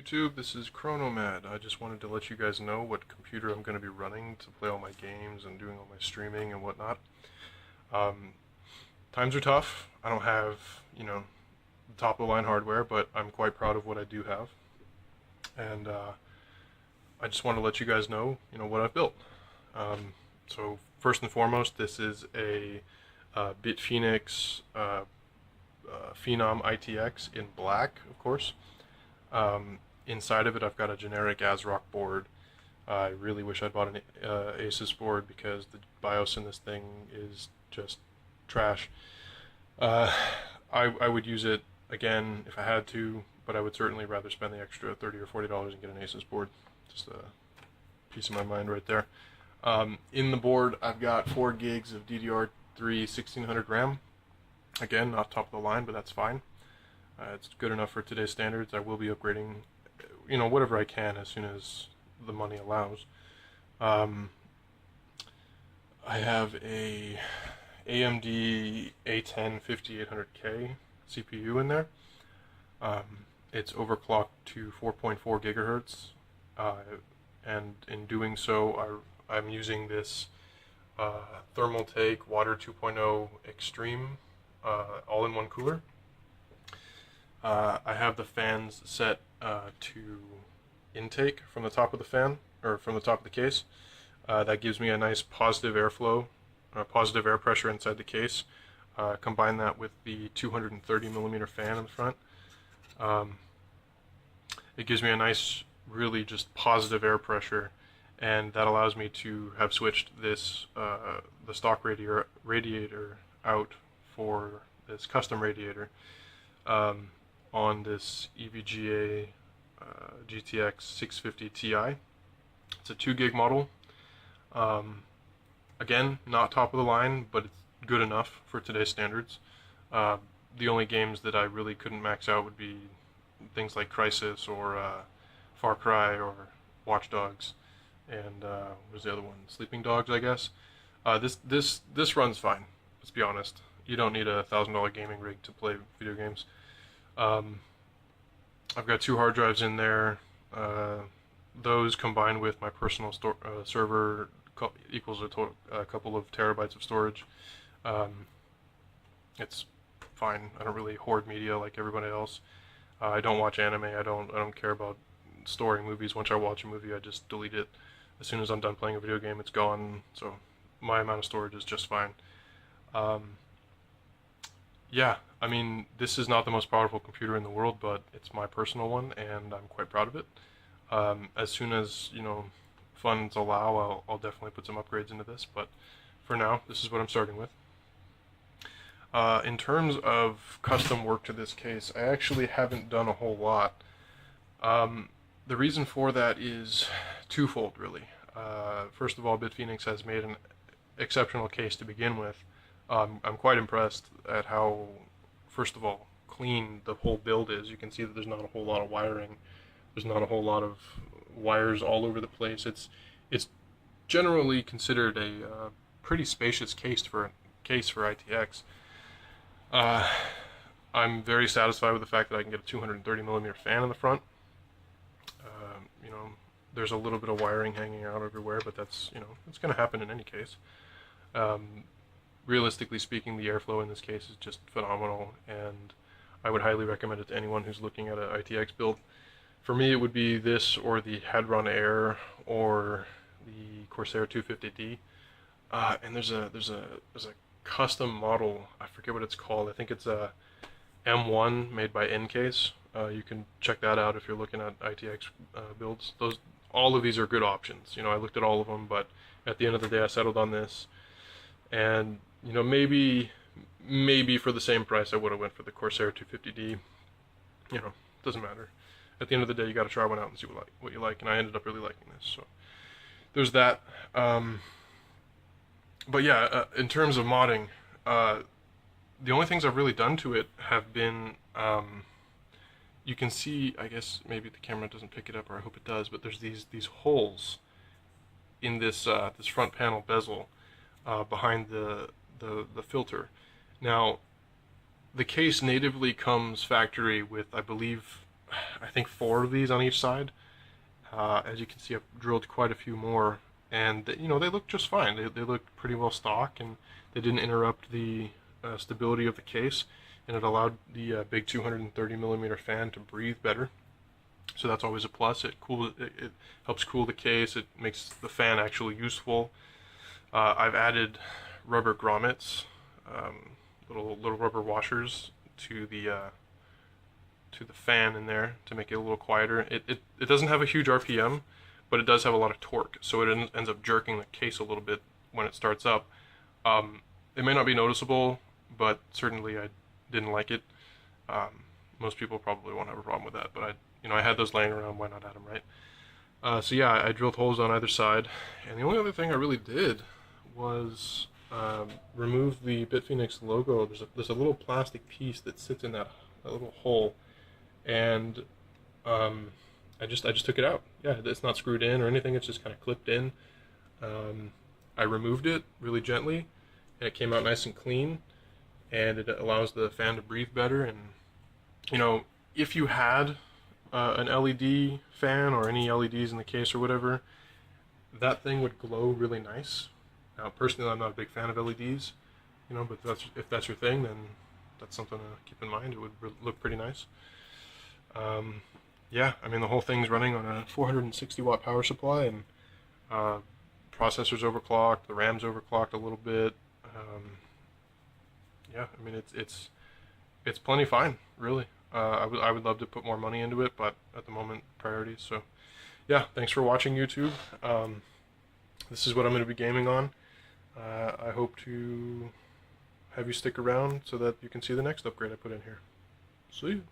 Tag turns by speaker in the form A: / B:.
A: YouTube, this is Chronomad. I just wanted to let you guys know what computer I'm going to be running to play all my games and doing all my streaming and whatnot. Um, Times are tough. I don't have, top of the line hardware, but I'm quite proud of what I do have. And I just want to let you guys know, what I've built. So first and foremost, this is a Bitphoenix Phenom ITX in black, of course. Inside of it, I've got a generic ASRock board. I really wish I'd bought an Asus board because the BIOS in this thing is just trash. I would use it again if I had to, but I would certainly rather spend the extra $30 or $40 and get an Asus board. Just a piece of my mind right there. In the board, I've got 4 gigs of DDR3 1600 RAM. Again, not top of the line, but that's fine. It's good enough for today's standards. I will be upgrading, whatever I can as soon as the money allows. I have a AMD A10 5800K CPU in there. It's overclocked to 4.4 gigahertz, and in doing so, I'm using this Thermaltake Water 2.0 Extreme all-in-one cooler. I have the fans set to intake from the top of the fan, or from the top of the case. That gives me a nice positive airflow, positive air pressure inside the case. Combine that with the 230 millimeter fan in the front. It gives me a nice, really just positive air pressure, and that allows me to have switched this the stock radiator out for this custom radiator. On this EVGA GTX 650 Ti. It's a 2 gig model. Again, not top of the line, but it's good enough for today's standards. The only games that I really couldn't max out would be things like Crysis or Far Cry or Watch Dogs, and what was the other one? Sleeping Dogs, I guess. This runs fine. Let's be honest. You don't need a $1,000 gaming rig to play video games. I've got 2 hard drives in there. Those combined with my personal server equals a couple of terabytes of storage. It's fine. I don't really hoard media like everybody else. I don't watch anime. I don't care about storing movies. Once I watch a movie, I just delete it. As soon as I'm done playing a video game, it's gone. So my amount of storage is just fine. Yeah, I mean, this is not the most powerful computer in the world, but it's my personal one, and I'm quite proud of it. As soon as, funds allow, I'll definitely put some upgrades into this, but for now, this is what I'm starting with. In terms of custom work to this case, I actually haven't done a whole lot. The reason for that is twofold, really. First of all, Bitphoenix has made an exceptional case to begin with. I'm quite impressed at how, first of all, clean the whole build is. You can see that there's not a whole lot of wiring. There's not a whole lot of wires all over the place. It's generally considered a pretty spacious case for ITX. I'm very satisfied with the fact that I can get a 230 millimeter fan in the front. There's a little bit of wiring hanging out everywhere, but that's it's going to happen in any case. Realistically speaking, the airflow in this case is just phenomenal, and I would highly recommend it to anyone who's looking at an ITX build. For me, it would be this or the Hadron Air or the Corsair 250D. And there's a custom model. I forget what it's called. I think it's a M1 made by Ncase. You can check that out if you're looking at ITX builds. All of these are good options. I looked at all of them, but at the end of the day, I settled on this. And maybe for the same price I would have went for the Corsair 250D. Doesn't matter. At the end of the day, you got to try one out and see what you like. And I ended up really liking this. So there's that. But yeah, in terms of modding, the only things I've really done to it have been, you can see, I guess maybe the camera doesn't pick it up, or I hope it does, but there's these holes in this this front panel bezel behind the filter. Now, the case natively comes factory with, I believe, I think 4 of these on each side. As you can see, I've drilled quite a few more, and they look just fine. They look pretty well stock, and they didn't interrupt the stability of the case, and it allowed the big 230 millimeter fan to breathe better. So that's always a plus. It helps cool the case. It makes the fan actually useful. I've added rubber grommets, little rubber washers to the fan in there to make it a little quieter. It doesn't have a huge RPM, but it does have a lot of torque, so it ends up jerking the case a little bit when it starts up. It may not be noticeable, but certainly I didn't like it. Most people probably won't have a problem with that, but I had those laying around. Why not add them, right? So yeah, I drilled holes on either side, and the only other thing I really did was remove the Bitphoenix logo. There's a little plastic piece that sits in that little hole, and I just took it out. Yeah, it's not screwed in or anything. It's just kind of clipped in. I removed it really gently, and it came out nice and clean. And it allows the fan to breathe better. And if you had an LED fan or any LEDs in the case or whatever, that thing would glow really nice. Now, personally, I'm not a big fan of LEDs, but if that's your thing, then that's something to keep in mind. It would look pretty nice. Yeah, I mean, the whole thing's running on a 460 watt power supply, and processor's overclocked, the RAM's overclocked a little bit. Yeah, I mean, it's plenty fine, really. I would love to put more money into it, but at the moment, priorities. So, yeah, thanks for watching, YouTube. This is what I'm going to be gaming on. I hope to have you stick around so that you can see the next upgrade I put in here. See you.